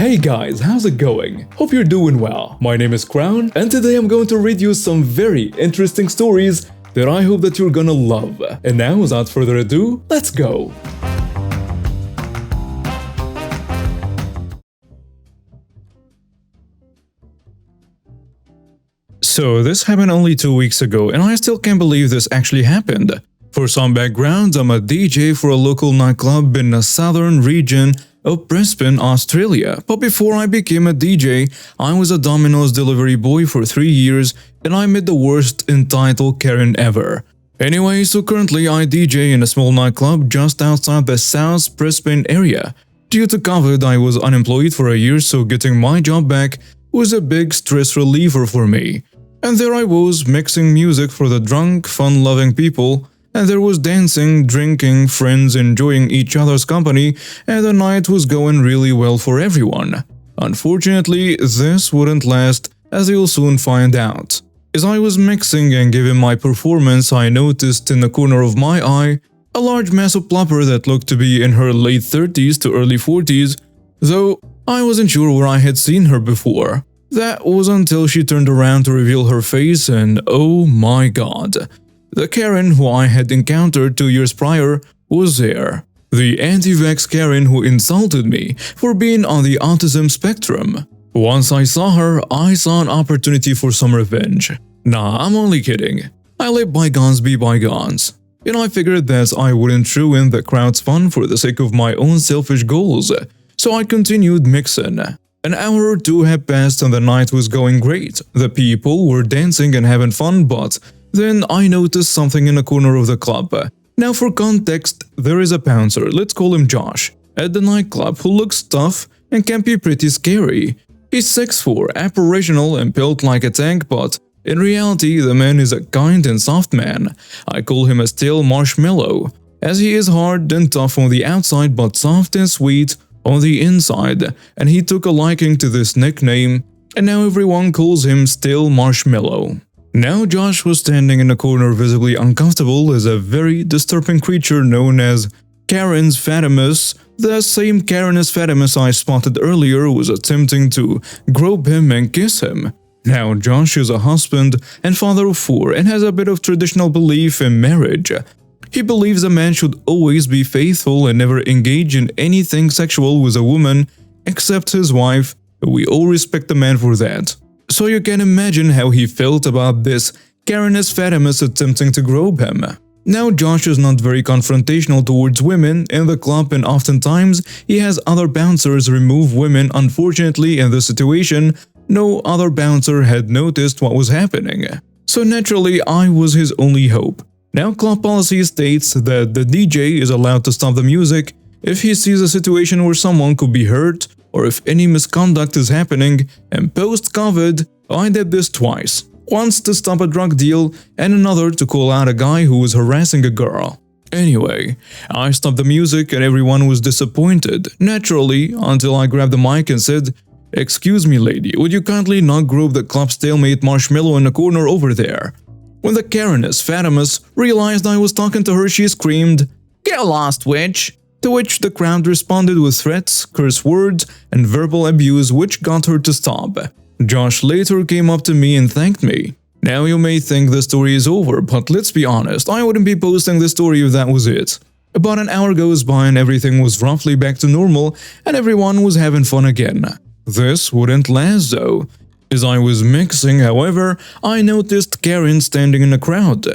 Hey guys, how's it going? Hope you're doing well. My name is Crown, and today I'm going to read you some very interesting stories that I hope that you're gonna love. And now, without further ado, let's go! So this happened only 2 weeks ago, and I still can't believe this actually happened. For some background, I'm a DJ for a local nightclub in the southern region of Brisbane, Australia. But before I became a DJ, I was a Domino's delivery boy for 3 years, and I met the worst entitled Karen ever. Anyway, so currently I DJ in a small nightclub just outside the South Brisbane area. Due to COVID, I was unemployed for a year, so getting my job back was a big stress reliever for me. And there I was, mixing music for the drunk, fun-loving people, and there was dancing, drinking, friends enjoying each other's company, and the night was going really well for everyone. Unfortunately, this wouldn't last, as you'll soon find out. As I was mixing and giving my performance, I noticed in the corner of my eye a large massive plopper that looked to be in her late 30s to early 40s, though I wasn't sure where I had seen her before. That was until she turned around to reveal her face, and oh my god. The Karen who I had encountered 2 years prior was there. The anti-vax Karen who insulted me for being on the autism spectrum. Once I saw her, I saw an opportunity for some revenge. Nah, I'm only kidding. I let bygones be bygones. And I figured that I wouldn't ruin the crowd's fun for the sake of my own selfish goals. So I continued mixing. An hour or two had passed and the night was going great. The people were dancing and having fun, but then I noticed something in the corner of the club. Now for context, there is a bouncer, let's call him Josh, at the nightclub who looks tough and can be pretty scary. He's 6'4", apparitional and built like a tank, but in reality the man is a kind and soft man. I call him a stale marshmallow, as he is hard and tough on the outside but soft and sweet on the inside, and he took a liking to this nickname, and now everyone calls him Stale Marshmallow. Now Josh was standing in a corner visibly uncomfortable as a very disturbing creature known as Karen's Fatimus. The same Karen's Fatimus I spotted earlier was attempting to grope him and kiss him. Now Josh is a husband and father of 4 and has a bit of traditional belief in marriage. He believes a man should always be faithful and never engage in anything sexual with a woman except his wife. We all respect the man for that. So you can imagine how he felt about this Karen's Fatimus attempting to grope him. Now Josh is not very confrontational towards women in the club, and oftentimes he has other bouncers remove women. Unfortunately, in this situation, no other bouncer had noticed what was happening. So naturally, I was his only hope. Now club policy states that the DJ is allowed to stop the music if he sees a situation where someone could be hurt or if any misconduct is happening, and post-COVID, I did this twice. Once to stop a drug deal and another to call out a guy who was harassing a girl. Anyway, I stopped the music and everyone was disappointed, naturally, until I grabbed the mic and said, "Excuse me lady, would you kindly not grope the club stalemate marshmallow in the corner over there?" When the Karen's Fatimus realized I was talking to her, she screamed, "Get lost, witch!" To which the crowd responded with threats, curse words, and verbal abuse, which got her to stop. Josh later came up to me and thanked me. Now you may think the story is over, but let's be honest, I wouldn't be posting this story if that was it. About an hour goes by and everything was roughly back to normal and everyone was having fun again. This wouldn't last though. As I was mixing, however, I noticed Karen standing in the crowd.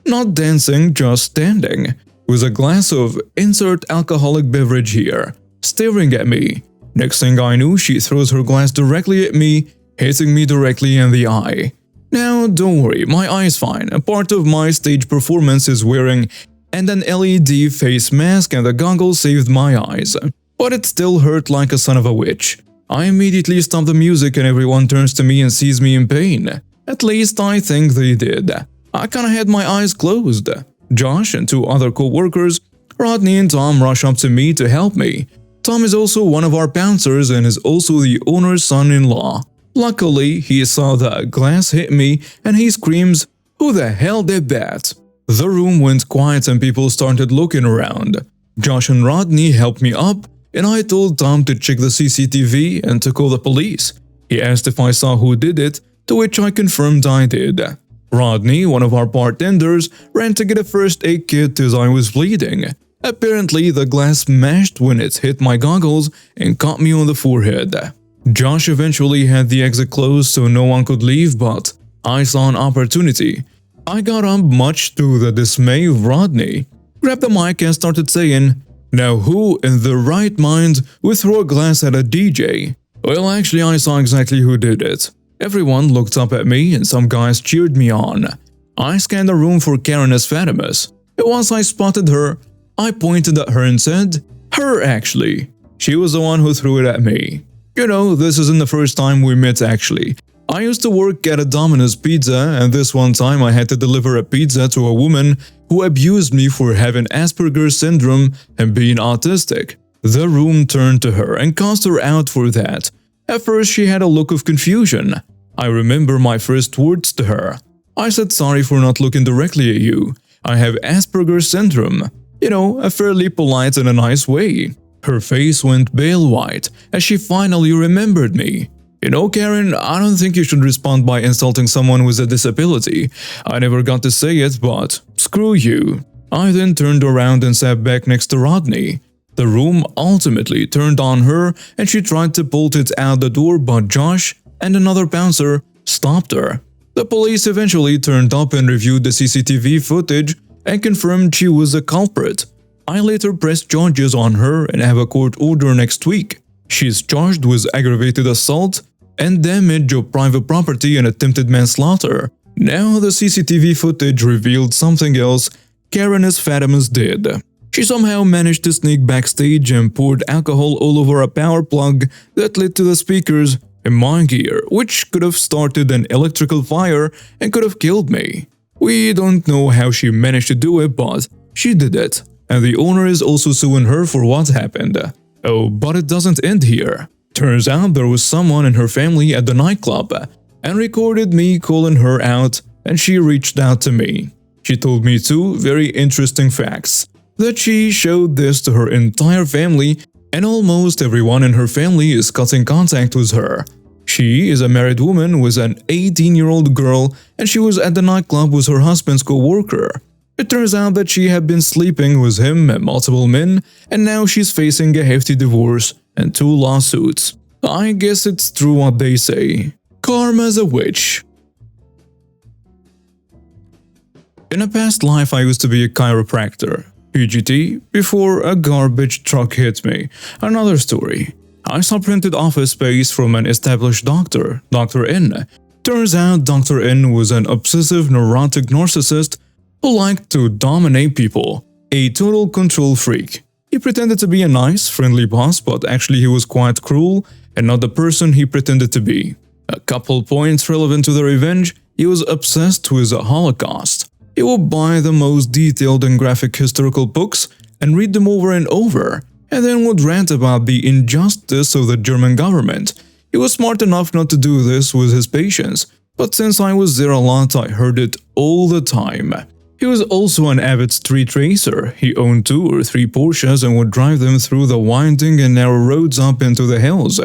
Not dancing, just standing, with a glass of insert alcoholic beverage here, staring at me. Next thing I knew, she throws her glass directly at me, hitting me directly in the eye. Now, don't worry, my eye is fine. A part of my stage performance is wearing an LED face mask and the goggles saved my eyes. But it still hurt like a son of a witch. I immediately stop the music and everyone turns to me and sees me in pain. At least I think they did. I kinda had my eyes closed. Josh and 2 other co-workers, Rodney and Tom, rush up to me to help me. Tom is also one of our bouncers and is also the owner's son-in-law. Luckily, he saw the glass hit me and he screams, "Who the hell did that?" The room went quiet and people started looking around. Josh and Rodney helped me up and I told Tom to check the CCTV and to call the police. He asked if I saw who did it, to which I confirmed I did. Rodney, one of our bartenders, ran to get a first aid kit as I was bleeding. Apparently, the glass smashed when it hit my goggles and caught me on the forehead. Josh eventually had the exit closed so no one could leave, but I saw an opportunity. I got up much to the dismay of Rodney, grabbed the mic and started saying, "Now who in their right mind would throw a glass at a DJ?" Well, actually I saw exactly who did it. Everyone looked up at me and some guys cheered me on. I scanned the room for Karen Fatimus, and once I spotted her, I pointed at her and said, "Her actually. She was the one who threw it at me." You know, this isn't the first time we met actually. I used to work at a Domino's Pizza, and this one time I had to deliver a pizza to a woman who abused me for having Asperger's syndrome and being autistic. The room turned to her and cast her out for that. At first she had a look of confusion. I remember my first words to her. I said, "Sorry for not looking directly at you. I have Asperger's syndrome." You know, a fairly polite and a nice way. Her face went pale white as she finally remembered me. "You know, Karen, I don't think you should respond by insulting someone with a disability. I never got to say it, but screw you." I then turned around and sat back next to Rodney. The room ultimately turned on her and she tried to bolt it out the door, but Josh and another bouncer stopped her. The police eventually turned up and reviewed the CCTV footage and confirmed she was a culprit. I later pressed charges on her and have a court order next week. She's charged with aggravated assault and damage of private property and attempted manslaughter. Now the CCTV footage revealed something else Karen Fatimus did. She somehow managed to sneak backstage and poured alcohol all over a power plug that lit to the speakers in my gear, which could have started an electrical fire and could have killed me. We don't know how she managed to do it, but she did it, and the owner is also suing her for what happened. Oh, but it doesn't end here. Turns out there was someone in her family at the nightclub and recorded me calling her out, and she reached out to me. She told me two very interesting facts. That she showed this to her entire family and almost everyone in her family is cutting contact with her. She is a married woman with an 18-year-old girl and she was at the nightclub with her husband's co-worker. It turns out that she had been sleeping with him and multiple men and now she's facing a hefty divorce and 2 lawsuits. I guess it's true what they say. Karma's a witch. In a past life I used to be a chiropractor. PGT, before a garbage truck hit me. Another story. I saw printed office space from an established doctor, Dr. N. Turns out Dr. N was an obsessive neurotic narcissist who liked to dominate people, a total control freak. He pretended to be a nice, friendly boss, but actually he was quite cruel and not the person he pretended to be. A couple points relevant to the revenge, he was obsessed with the Holocaust. He would buy the most detailed and graphic historical books and read them over and over, and then would rant about the injustice of the German government. He was smart enough not to do this with his patients, but since I was there a lot, I heard it all the time. He was also an avid street racer. He owned 2 or 3 Porsches and would drive them through the winding and narrow roads up into the hills.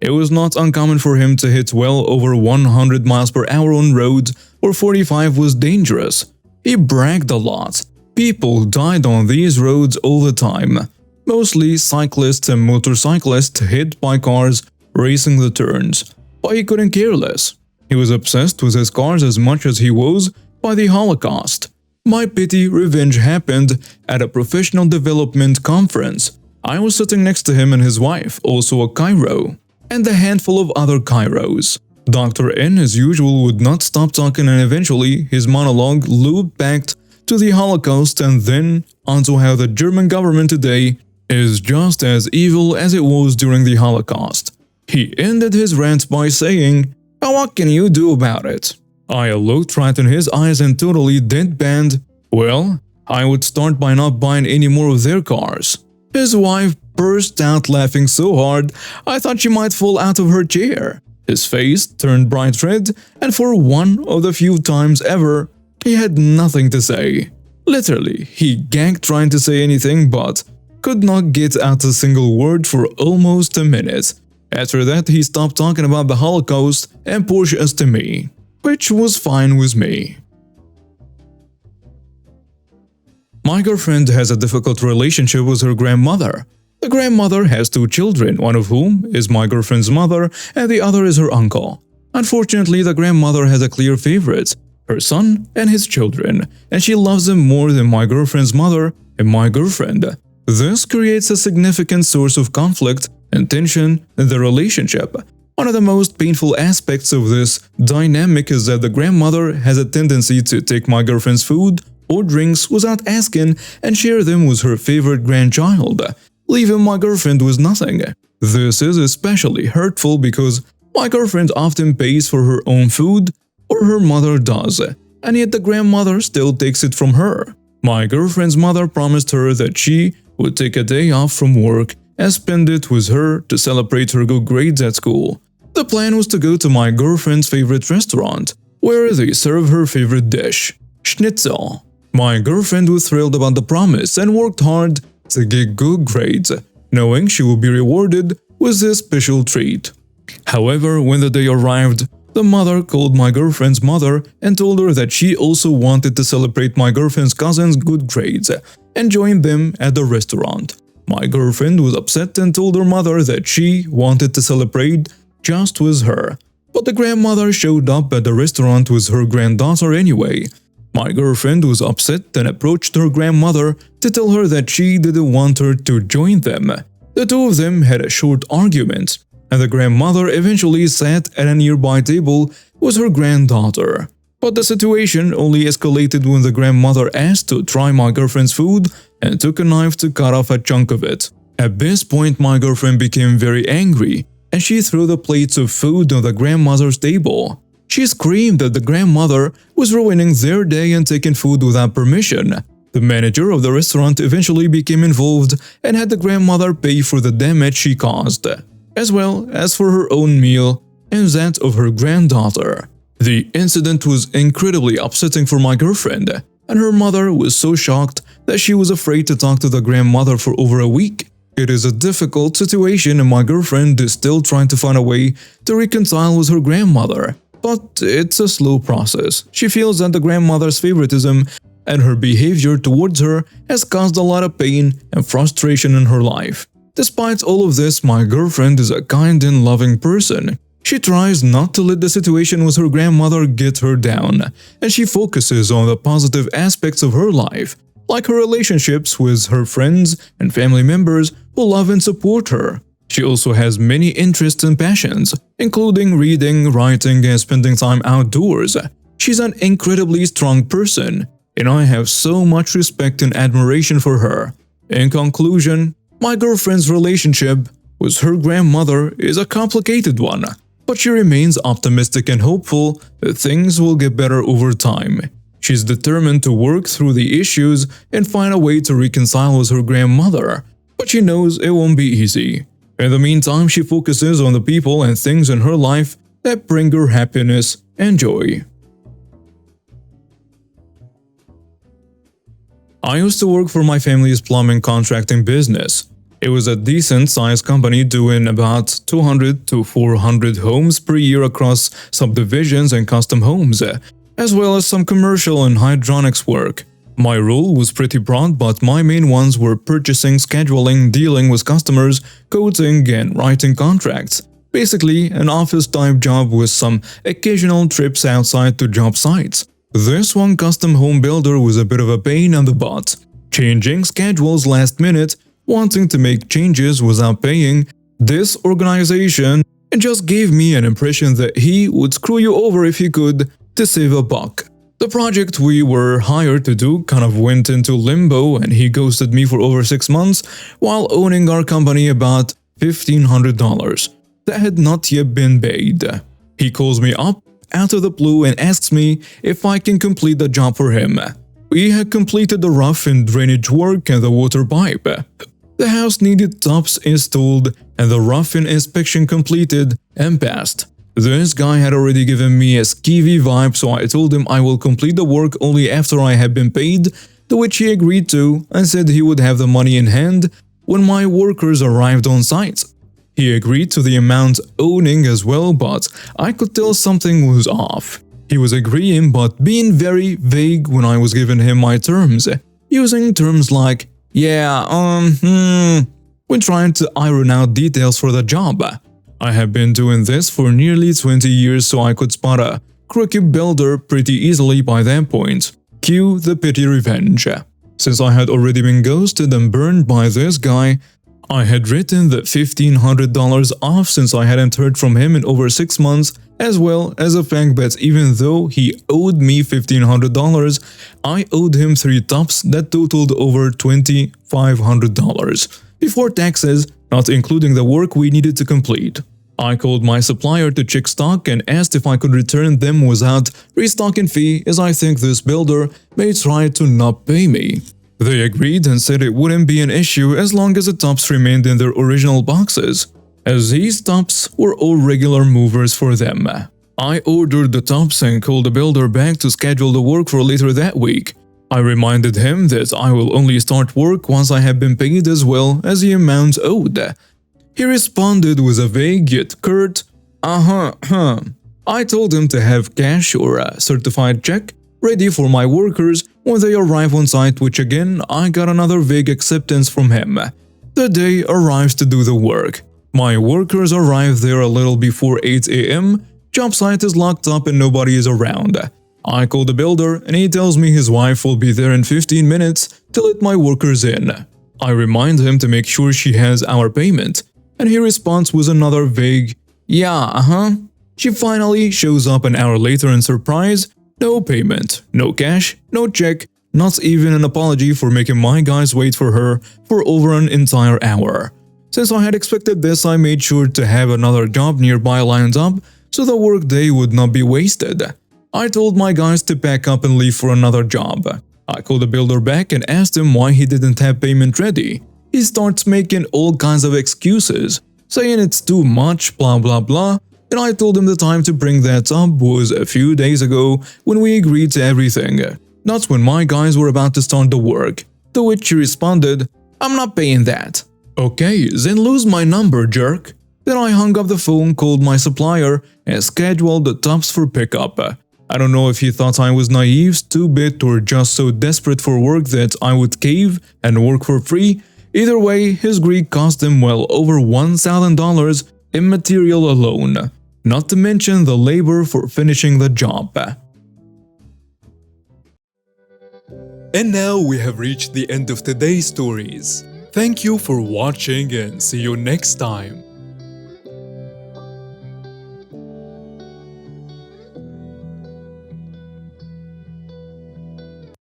It was not uncommon for him to hit well over 100 miles per hour on roads where 45 was dangerous. He bragged a lot. People died on these roads all the time. Mostly cyclists and motorcyclists hit by cars racing the turns. But he couldn't care less. He was obsessed with his cars as much as he was by the Holocaust. My pity revenge happened at a professional development conference. I was sitting next to him and his wife, also a chiro, and a handful of other chiros. Dr. N, as usual, would not stop talking and eventually his monologue looped back to the Holocaust and then onto how the German government today is just as evil as it was during the Holocaust. He ended his rant by saying, "Now what can you do about it?" I looked right in his eyes and totally deadpanned, "Well, I would start by not buying any more of their cars." His wife burst out laughing so hard I thought she might fall out of her chair. His face turned bright red, and for one of the few times ever, he had nothing to say. Literally, he gagged trying to say anything, but could not get out a single word for almost a minute. After that, he stopped talking about the Holocaust and Porsches to me, which was fine with me. My girlfriend has a difficult relationship with her grandmother. The grandmother has two children, one of whom is my girlfriend's mother and the other is her uncle. Unfortunately, the grandmother has a clear favorite, her son and his children, and she loves them more than my girlfriend's mother and my girlfriend. This creates a significant source of conflict and tension in the relationship. One of the most painful aspects of this dynamic is that the grandmother has a tendency to take my girlfriend's food or drinks without asking and share them with her favorite grandchild, leaving my girlfriend with nothing. This is especially hurtful because my girlfriend often pays for her own food, or her mother does, and yet the grandmother still takes it from her. My girlfriend's mother promised her that she would take a day off from work and spend it with her to celebrate her good grades at school. The plan was to go to my girlfriend's favorite restaurant, where they serve her favorite dish, schnitzel. My girlfriend was thrilled about the promise and worked hard to get good grades, knowing she would be rewarded with this special treat. However, when the day arrived, the mother called my girlfriend's mother and told her that she also wanted to celebrate my girlfriend's cousin's good grades and join them at the restaurant. My girlfriend was upset and told her mother that she wanted to celebrate just with her, but the grandmother showed up at the restaurant with her granddaughter anyway. My girlfriend was upset and approached her grandmother to tell her that she didn't want her to join them. The two of them had a short argument, and the grandmother eventually sat at a nearby table with her granddaughter. But the situation only escalated when the grandmother asked to try my girlfriend's food and took a knife to cut off a chunk of it. At this point, my girlfriend became very angry, and she threw the plates of food on the grandmother's table. She screamed that the grandmother was ruining their day and taking food without permission. The manager of the restaurant eventually became involved and had the grandmother pay for the damage she caused, as well as for her own meal and that of her granddaughter. The incident was incredibly upsetting for my girlfriend, and her mother was so shocked that she was afraid to talk to the grandmother for over a week. It is a difficult situation and my girlfriend is still trying to find a way to reconcile with her grandmother. But it's a slow process. She feels that the grandmother's favoritism and her behavior towards her has caused a lot of pain and frustration in her life. Despite all of this, my girlfriend is a kind and loving person. She tries not to let the situation with her grandmother get her down, and she focuses on the positive aspects of her life, like her relationships with her friends and family members who love and support her. She also has many interests and passions, including reading, writing, and spending time outdoors. She's an incredibly strong person, and I have so much respect and admiration for her. In conclusion, my girlfriend's relationship with her grandmother is a complicated one, but she remains optimistic and hopeful that things will get better over time. She's determined to work through the issues and find a way to reconcile with her grandmother, but she knows it won't be easy. In the meantime, she focuses on the people and things in her life that bring her happiness and joy. I used to work for my family's plumbing contracting business. It was a decent-sized company doing about 200 to 400 homes per year across subdivisions and custom homes, as well as some commercial and hydronics work. My role was pretty broad, but my main ones were purchasing, scheduling, dealing with customers, quoting, and writing contracts. Basically, an office-type job with some occasional trips outside to job sites. This one custom home builder was a bit of a pain in the butt. Changing schedules last minute, wanting to make changes without paying. This organization just gave me an impression that he would screw you over if he could to save a buck. The project we were hired to do kind of went into limbo and he ghosted me for over 6 months while owing our company about $1,500 that had not yet been paid. He calls me up out of the blue and asks me if I can complete the job for him. We had completed the roof and drainage work and the water pipe. The house needed tops installed and the roof and inspection completed and passed. This guy had already given me a skeevy vibe, so I told him I will complete the work only after I had been paid, to which he agreed to and said he would have the money in hand when my workers arrived on site. He agreed to the amount owing as well, but I could tell something was off. He was agreeing but being very vague when I was giving him my terms, using terms like, when trying to iron out details for the job. I have been doing this for nearly 20 years, so I could spot a crooked builder pretty easily by that point. Cue the pity revenge. Since I had already been ghosted and burned by this guy, I had written the $1,500 off since I hadn't heard from him in over 6 months, as well as the fact that even though he owed me $1,500, I owed him 3 tops that totaled over $2,500 before taxes, not including the work we needed to complete. I called my supplier to check stock and asked if I could return them without restocking fee, as I think this builder may try to not pay me. They agreed and said it wouldn't be an issue as long as the tops remained in their original boxes, as these tops were all regular movers for them. I ordered the tops and called the builder back to schedule the work for later that week. I reminded him that I will only start work once I have been paid as well as the amount owed. He responded with a vague yet curt, I told him to have cash or a certified check ready for my workers when they arrive on site, which again I got another vague acceptance from him. The day arrives to do the work. My workers arrive there a little before 8 a.m. Job site is locked up and nobody is around. I call the builder and he tells me his wife will be there in 15 minutes to let my workers in. I remind him to make sure she has our payment, and he responds with another vague, She finally shows up an hour later in surprise. No payment, no cash, no check, not even an apology for making my guys wait for her for over an entire hour. Since I had expected this, I made sure to have another job nearby lined up so the workday would not be wasted. I told my guys to pack up and leave for another job. I called the builder back and asked him why he didn't have payment ready. He starts making all kinds of excuses, saying it's too much, blah blah blah, and I told him the time to bring that up was a few days ago when we agreed to everything, not when my guys were about to start the work, to which he responded, I'm not paying that. Okay, then lose my number, jerk. Then I hung up the phone, called my supplier, and scheduled the tops for pickup. I don't know if he thought I was naive, stupid, or just so desperate for work that I would cave and work for free. Either way, his greed cost him well over $1,000 in material alone, not to mention the labor for finishing the job. And now we have reached the end of today's stories. Thank you for watching and see you next time.